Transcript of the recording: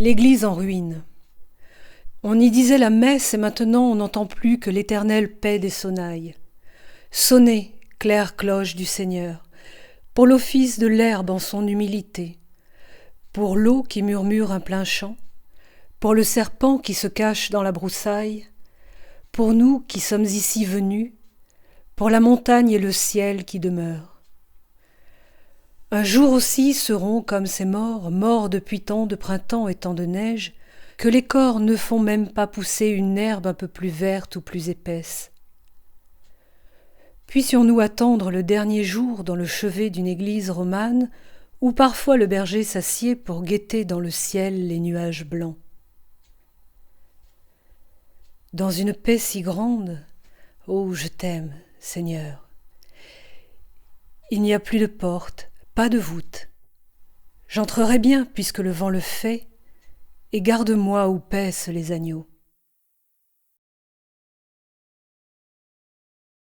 L'église en ruine. On y disait la messe et maintenant on n'entend plus que l'éternelle paix des sonnailles. Sonnez, claire cloche du Seigneur, pour l'office de l'herbe en son humilité, pour l'eau qui murmure un plein chant, pour le serpent qui se cache dans la broussaille, pour nous qui sommes ici venus, pour la montagne et le ciel qui demeurent. Un jour aussi seront comme ces morts, morts depuis tant de printemps et tant de neige, que les corps ne font même pas pousser une herbe un peu plus verte ou plus épaisse. Puissions-nous attendre le dernier jour dans le chevet d'une église romane, où parfois le berger s'assied pour guetter dans le ciel les nuages blancs. Dans une paix si grande, ô je t'aime, Seigneur. Il n'y a plus de porte, pas de voûte. J'entrerai bien puisque le vent le fait, et garde-moi où paissent les agneaux.